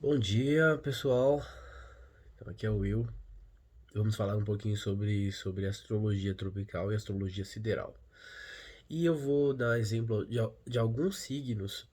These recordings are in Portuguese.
Bom dia, pessoal. Então, aqui é o Will. Vamos falar um pouquinho sobre astrologia tropical e astrologia sideral. E eu vou dar exemplo de alguns signos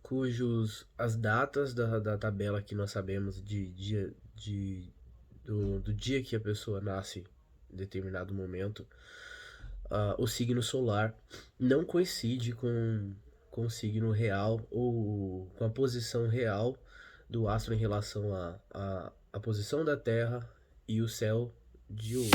cujos as datas da tabela que nós sabemos do dia que a pessoa nasce em determinado momento, o signo solar não coincide com o signo real ou com a posição real do astro em relação à posição da Terra e o céu de hoje.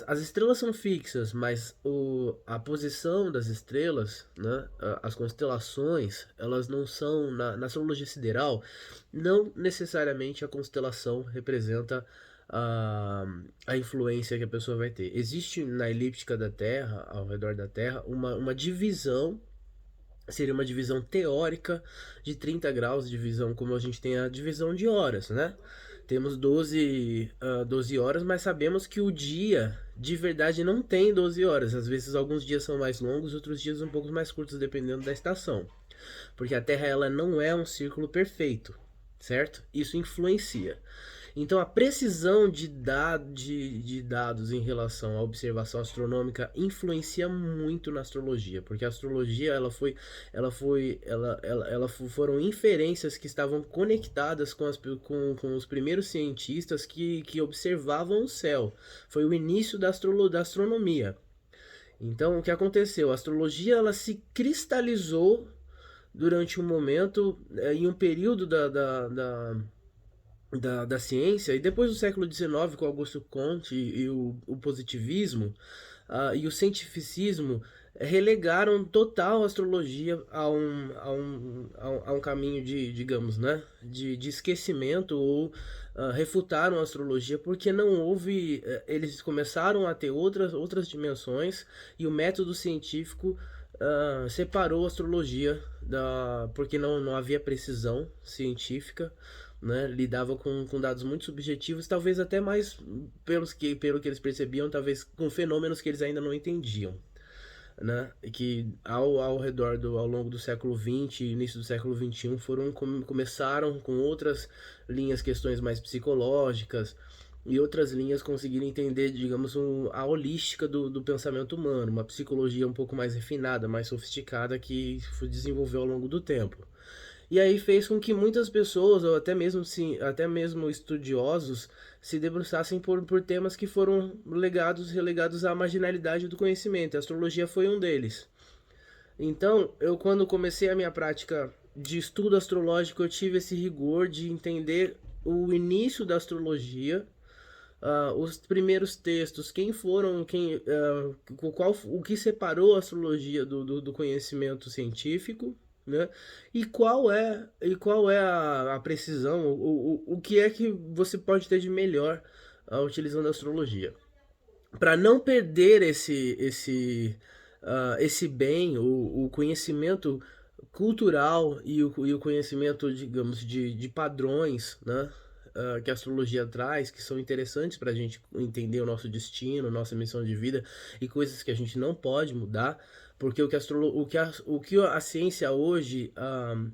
As estrelas são fixas, mas a posição das estrelas, né, as constelações, elas não são, na astrologia sideral, não necessariamente a constelação representa a, a influência que a pessoa vai ter. Existe na elíptica da Terra, ao redor da Terra, uma divisão. Seria uma divisão teórica de 30 graus, divisão como a gente tem a divisão de horas, né? Temos 12 horas, mas sabemos que o dia de verdade não tem 12 horas. Às vezes alguns dias são mais longos, outros dias um pouco mais curtos, dependendo da estação. Porque a Terra ela não é um círculo perfeito, certo? Isso influencia. Então a precisão de dados em relação à observação astronômica influencia muito na astrologia, porque a astrologia foram inferências que estavam conectadas com os primeiros cientistas que observavam o céu. Foi o início da astronomia. Então o que aconteceu? A astrologia ela se cristalizou durante um momento, em um período da ciência, e depois do século XIX, com Augusto Comte e o positivismo e o cientificismo, relegaram total a astrologia a um caminho de, digamos, né, de esquecimento ou refutaram a astrologia porque não houve. Eles começaram a ter outras dimensões e o método científico separou a astrologia porque não havia precisão científica, né? Lidava com dados muito subjetivos, talvez até mais pelo que eles percebiam, talvez com fenômenos que eles ainda não entendiam. Né? Que ao longo do século XX e início do século XXI começaram com outras linhas, questões mais psicológicas e outras linhas conseguiram entender, digamos, a holística do pensamento humano, uma psicologia um pouco mais refinada, mais sofisticada que se desenvolveu ao longo do tempo. E aí fez com que muitas pessoas, ou até mesmo, sim, até mesmo estudiosos, se debruçassem por temas que foram relegados à marginalidade do conhecimento. A astrologia foi um deles. Então, eu quando comecei a minha prática de estudo astrológico, eu tive esse rigor de entender o início da astrologia, os primeiros textos, o que separou a astrologia do conhecimento científico, né? E qual é a precisão, o que é que você pode ter de melhor utilizando a astrologia. Para não perder esse bem, o conhecimento cultural e o conhecimento, digamos, de padrões, né? Que a astrologia traz, que são interessantes para a gente entender o nosso destino, nossa missão de vida e coisas que a gente não pode mudar, porque o que a ciência hoje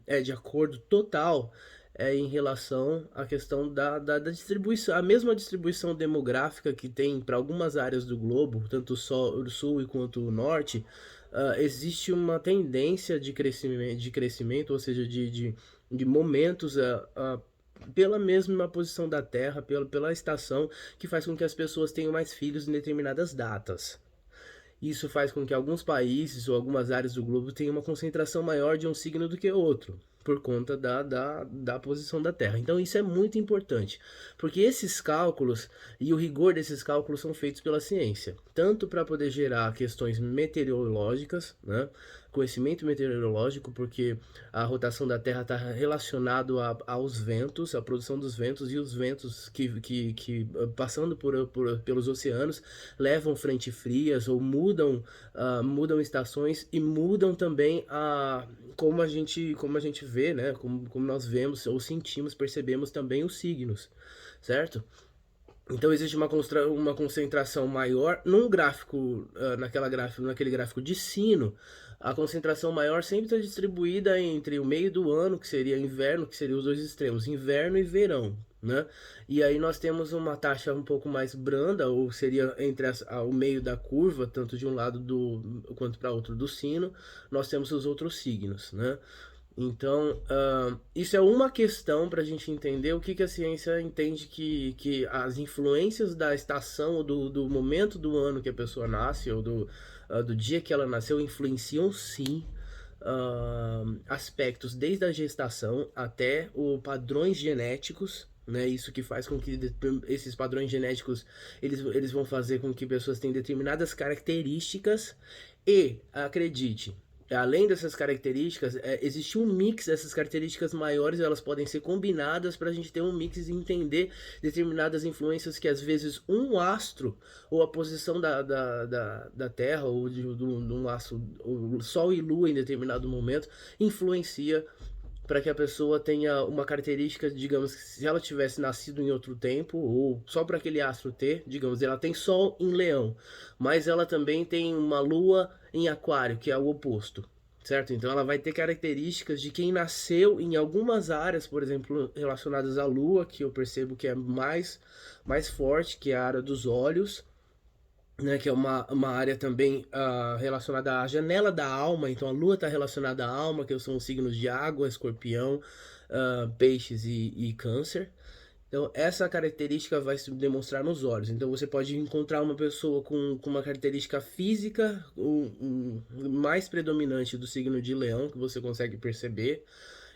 é de acordo total em relação à questão da distribuição, a mesma distribuição demográfica que tem para algumas áreas do globo, tanto o sul quanto o norte, existe uma tendência de crescimento, ou seja, de momentos pela mesma posição da Terra, pela estação, que faz com que as pessoas tenham mais filhos em determinadas datas. Isso faz com que alguns países ou algumas áreas do globo tenham uma concentração maior de um signo do que outro, por conta da posição da Terra. Então isso é muito importante, porque esses cálculos e o rigor desses cálculos são feitos pela ciência, tanto para poder gerar questões meteorológicas, né? Conhecimento meteorológico, porque a rotação da Terra está relacionado aos ventos, à produção dos ventos, e os ventos que passando pelos oceanos levam frente frias ou mudam estações e mudam também como a gente vê, né? Como nós vemos ou sentimos, percebemos também os signos, certo? Então existe uma concentração maior num gráfico, naquele gráfico de sino, a concentração maior sempre está distribuída entre o meio do ano, que seria inverno, que seria os dois extremos, inverno e verão, né? E aí nós temos uma taxa um pouco mais branda, ou seria entre o meio da curva, tanto de um lado quanto para outro do sino, nós temos os outros signos, né? Então, isso é uma questão para a gente entender o que, que a ciência entende que as influências da estação ou do momento do ano que a pessoa nasce ou do dia que ela nasceu influenciam sim aspectos desde a gestação até os padrões genéticos, né? Isso que faz com que esses padrões genéticos eles vão fazer com que pessoas tenham determinadas características e, acredite, além dessas características, existe um mix dessas características maiores, elas podem ser combinadas para a gente ter um mix e entender determinadas influências que às vezes um astro, ou a posição da Terra, ou de um astro, o Sol e Lua em determinado momento, influencia para que a pessoa tenha uma característica, digamos, que se ela tivesse nascido em outro tempo, ou só para aquele astro ter, digamos, ela tem Sol em Leão, mas ela também tem uma Lua em Aquário, que é o oposto, certo? Então ela vai ter características de quem nasceu em algumas áreas, por exemplo, relacionadas à Lua, que eu percebo que é mais forte, que é a área dos olhos, né, que é uma área também relacionada à janela da alma. Então a lua está relacionada à alma, que são os signos de água, escorpião, peixes e câncer. Então essa característica vai se demonstrar nos olhos. Então você pode encontrar uma pessoa com uma característica física mais predominante do signo de leão, que você consegue perceber.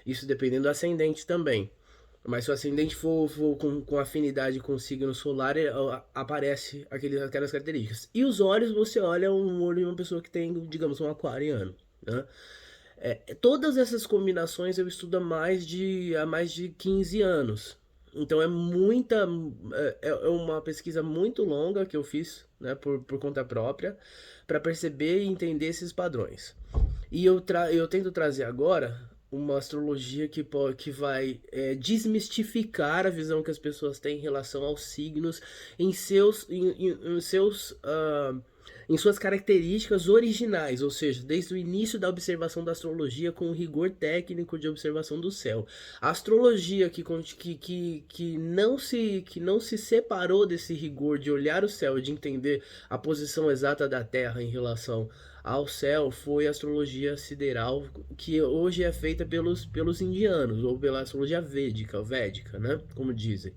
Isso dependendo do ascendente também. Mas se o ascendente for com afinidade com o signo solar, aparece aquelas características. E os olhos, você olha um olho de uma pessoa que tem, digamos, um aquariano, né? Todas essas combinações eu estudo há mais de 15 anos. Então é uma pesquisa muito longa que eu fiz, né, por conta própria, para perceber e entender esses padrões. E eu tento trazer agora uma astrologia que vai desmistificar a visão que as pessoas têm em relação aos signos em suas características originais, ou seja, desde o início da observação da astrologia com o rigor técnico de observação do céu. A astrologia que não se separou desse rigor de olhar o céu e de entender a posição exata da Terra em relação ao céu foi a astrologia sideral, que hoje é feita pelos indianos, ou pela astrologia védica, né? Como dizem.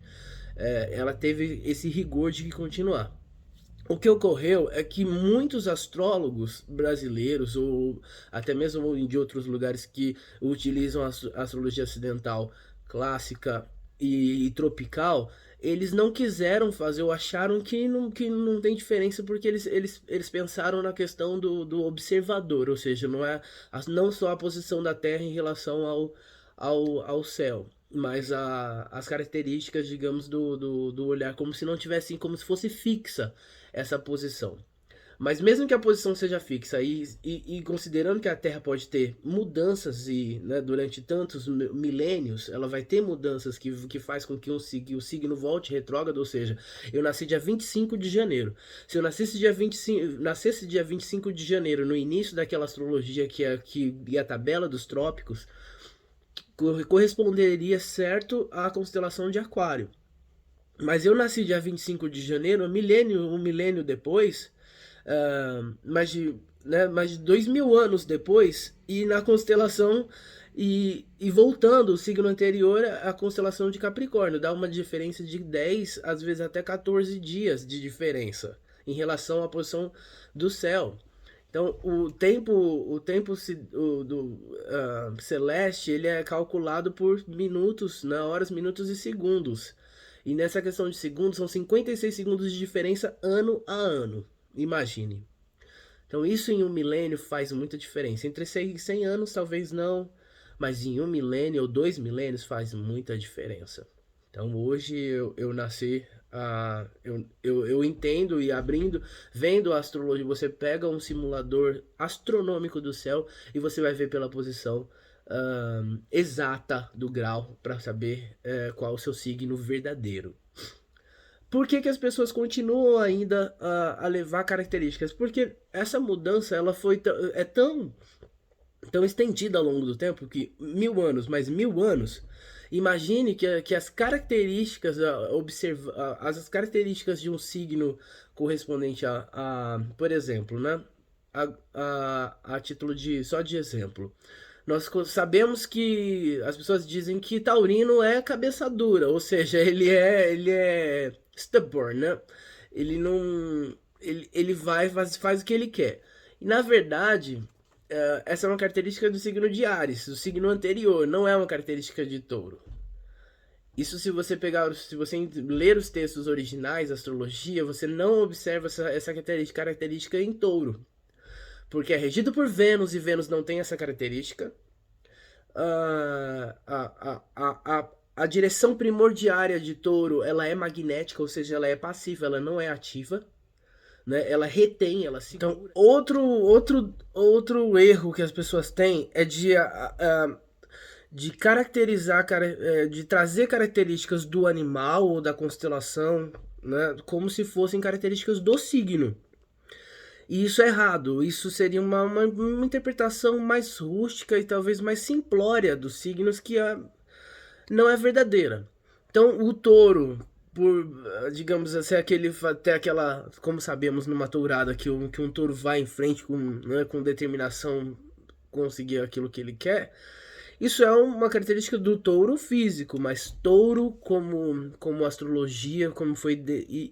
Ela teve esse rigor de continuar. O que ocorreu é que muitos astrólogos brasileiros, ou até mesmo de outros lugares que utilizam a astrologia ocidental clássica e tropical, eles não quiseram fazer ou acharam que não tem diferença porque eles pensaram na questão do observador, ou seja, não só a posição da Terra em relação ao céu, mas as características, digamos, do olhar, como se não tivesse, como se fosse fixa essa posição. Mas mesmo que a posição seja fixa e considerando que a Terra pode ter mudanças né, durante tantos milênios, ela vai ter mudanças que faz com que o signo volte retrógrado, ou seja, eu nasci dia 25 de janeiro. Se eu nascesse dia 25 de janeiro, no início daquela astrologia que é a tabela dos trópicos, corresponderia certo à constelação de Aquário. Mas eu nasci dia 25 de janeiro, um milênio depois, mais de 2.000 anos depois, e na constelação, e voltando o signo anterior à constelação de Capricórnio, dá uma diferença de 10, às vezes até 14 dias de diferença em relação à posição do céu. Então, celeste, ele é calculado por minutos, né, horas, minutos e segundos. E nessa questão de segundos, são 56 segundos de diferença ano a ano. Imagine. Então, isso em um milênio faz muita diferença. Entre 100 anos, talvez não, mas em um milênio ou 2 milênios faz muita diferença. Então, hoje eu nasci, eu entendo e vendo a astrologia, você pega um simulador astronômico do céu e você vai ver pela posição exata do grau para saber qual o seu signo verdadeiro. Por que que as pessoas continuam ainda a levar características? Porque essa mudança ela foi é tão estendida ao longo do tempo que 1000 anos, mais 1000 anos, imagine que as características, as características de um signo correspondente por exemplo, né? A título de, só de exemplo. Nós sabemos que as pessoas dizem que taurino é cabeça dura, ou seja, ele é stubborn, né? Ele não, ele vai faz o que ele quer. E na verdade, essa é uma característica do signo de Áries, do signo anterior, não é uma característica de Touro. Isso se você pegar, se você ler os textos originais da astrologia, você não observa essa característica em Touro, porque é regido por Vênus e Vênus não tem essa característica. A direção primordiária de Touro, ela é magnética, ou seja, ela é passiva, ela não é ativa, né? Ela retém, ela segura. Então, outro erro que as pessoas têm é de caracterizar, de trazer características do animal ou da constelação, né, como se fossem características do signo. E isso é errado. Isso seria uma interpretação mais rústica e talvez mais simplória dos signos que não é verdadeira. Então, o touro, por, digamos assim, até aquela, como sabemos numa tourada, que um touro vai em frente né, com determinação conseguir aquilo que ele quer, isso é uma característica do touro físico, mas touro como astrologia, como foi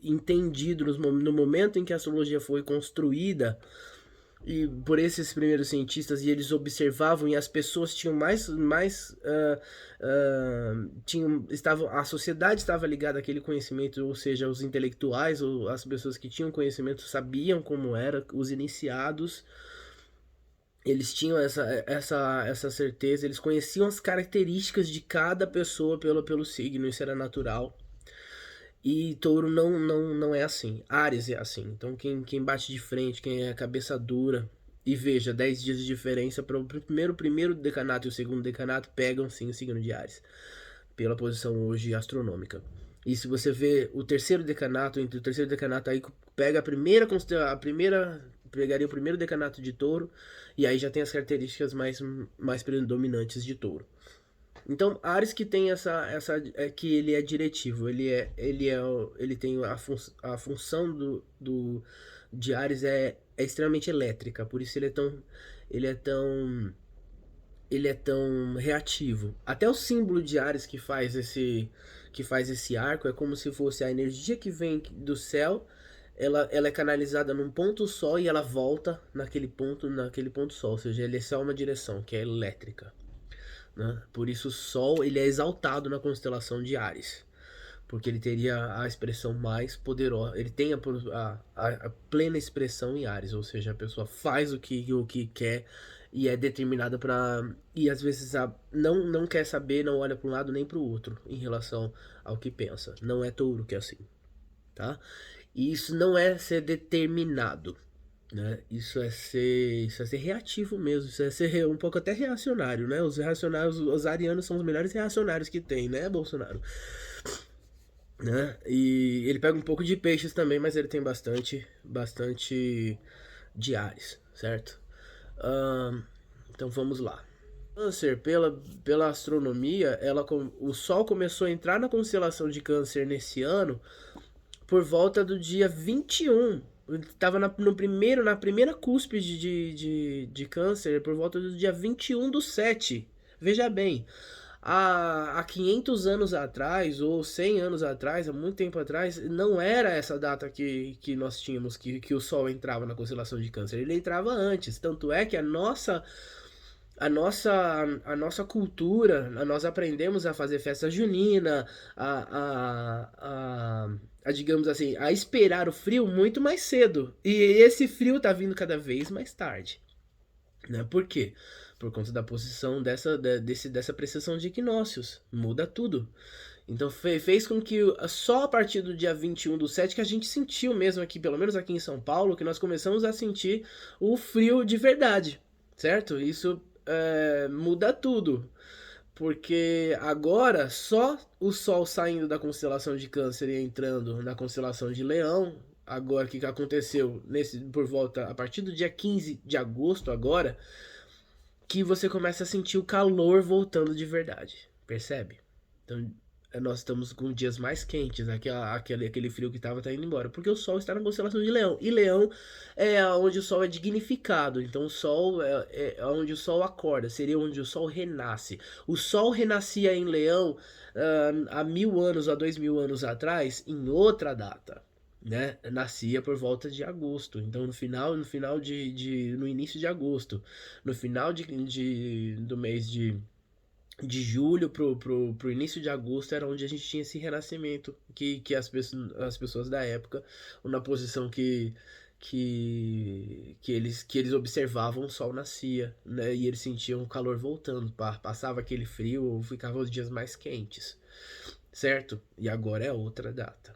entendido no momento em que a astrologia foi construída, e por esses primeiros cientistas, e eles observavam e as pessoas tinham a sociedade estava ligada àquele conhecimento, ou seja, os intelectuais ou as pessoas que tinham conhecimento sabiam como era, os iniciados, eles tinham essa certeza, eles conheciam as características de cada pessoa pelo signo, isso era natural. E touro não é assim. Áries é assim. Então quem bate de frente, quem é cabeça dura, e veja, 10 dias de diferença para o primeiro decanato e o segundo decanato pegam sim o signo de Áries, pela posição hoje astronômica. E se você vê o terceiro decanato, entre o terceiro decanato aí pega a primeira pegaria o primeiro decanato de touro, e aí já tem as características mais predominantes de touro. Então, Ares que tem que ele é diretivo, ele tem a função de Ares é extremamente elétrica, por isso ele é tão ele é tão reativo. Até o símbolo de Ares que faz esse arco é como se fosse a energia que vem do céu, ela é canalizada num ponto só e ela volta naquele ponto só, ou seja, ele é só uma direção, que é elétrica, né? Por isso o Sol ele é exaltado na constelação de Áries, porque ele teria a expressão mais poderosa, ele tem a plena expressão em Áries, ou seja, a pessoa faz o que quer e é determinada para, e às vezes não quer saber, não olha para um lado nem para o outro em relação ao que pensa. Não é touro que é assim, tá? E isso não é ser determinado, né? Isso é ser reativo mesmo, isso é ser um pouco até reacionário, né? Os reacionários, os arianos são os melhores reacionários que tem, né, Bolsonaro? Né? E ele pega um pouco de peixes também, mas ele tem bastante de Ares, certo? Então vamos lá. Câncer, pela astronomia, o Sol começou a entrar na constelação de Câncer nesse ano por volta do dia 21. Ele estava na primeira cúspide de Câncer, por volta do dia 21/7. Veja bem, há 500 anos atrás, ou 100 anos atrás, há muito tempo atrás, não era essa data que nós tínhamos, que o Sol entrava na constelação de Câncer. Ele entrava antes. Tanto é que a nossa cultura, nós aprendemos a fazer festa junina, digamos assim, a esperar o frio muito mais cedo. E esse frio tá vindo cada vez mais tarde. Né? Por quê? Por conta da posição dessa precessão de equinócios. Muda tudo. Então fez com que só a partir do dia 21/7 que a gente sentiu mesmo aqui, pelo menos aqui em São Paulo, que nós começamos a sentir o frio de verdade, certo? Isso muda tudo. Porque agora só o Sol saindo da constelação de Câncer e entrando na constelação de Leão, agora o que aconteceu nesse por volta a partir do dia 15 de agosto agora, que você começa a sentir o calor voltando de verdade, percebe? Então nós estamos com dias mais quentes, aquele frio que estava tá indo embora, porque o Sol está na constelação de Leão, e Leão é onde o Sol é dignificado, então o Sol é onde o Sol acorda, seria onde o Sol renasce. O Sol renascia em Leão há 1000 anos, há 2000 anos atrás, em outra data. Né? Nascia por volta de agosto, então no início de agosto, no final do mês de julho pro início de agosto era onde a gente tinha esse renascimento que as pessoas da época, na posição que eles observavam, o sol nascia, né? E eles sentiam o calor voltando, passava aquele frio, ficava os dias mais quentes, certo? E agora é outra data.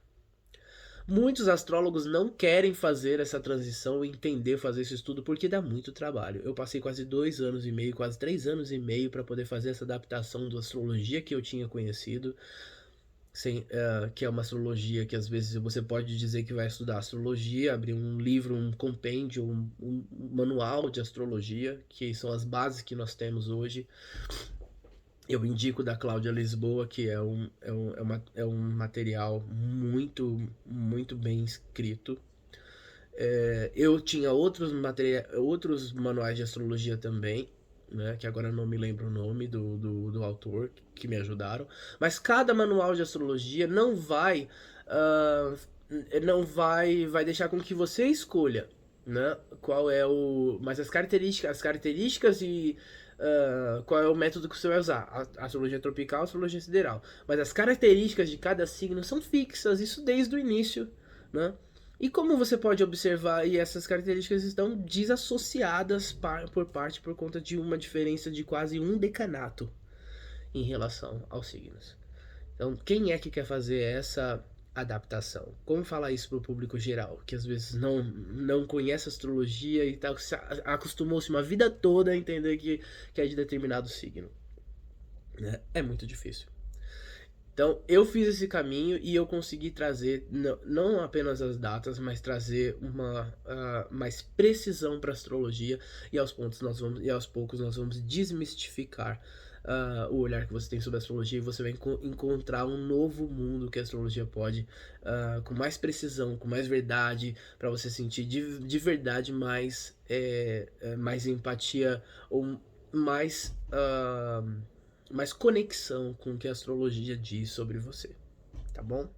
Muitos astrólogos não querem fazer essa transição e entender fazer esse estudo porque dá muito trabalho. Eu passei quase 2 anos e meio, quase 3 anos e meio para poder fazer essa adaptação da astrologia que eu tinha conhecido, que é uma astrologia que às vezes você pode dizer que vai estudar astrologia, abrir um livro, um compêndio, um manual de astrologia, que são as bases que nós temos hoje. Eu indico da Cláudia Lisboa, que é um material muito, muito bem escrito. Eu tinha outros manuais de astrologia também, né, que agora não me lembro o nome do autor, que me ajudaram. Mas cada manual de astrologia ah, vai deixar com que você escolha, né, qual é o, mas as características e qual é o método que você vai usar, a astrologia tropical, a astrologia sideral. Mas as características de cada signo são fixas, isso desde o início, né? E como você pode observar, e essas características estão desassociadas por conta de uma diferença de quase um decanato em relação aos signos. Então, quem é que quer fazer essa adaptação? Como falar isso para o público geral, que às vezes não conhece astrologia e tá, acostumou-se uma vida toda a entender que é de determinado signo? Né? É muito difícil. Então, eu fiz esse caminho e eu consegui trazer não apenas as datas, mas trazer uma mais precisão para a astrologia, e aos poucos nós vamos desmistificar o olhar que você tem sobre a astrologia, e você vai encontrar um novo mundo que a astrologia pode, com mais precisão, com mais verdade, para você sentir de verdade mais empatia, ou mais conexão com o que a astrologia diz sobre você, tá bom?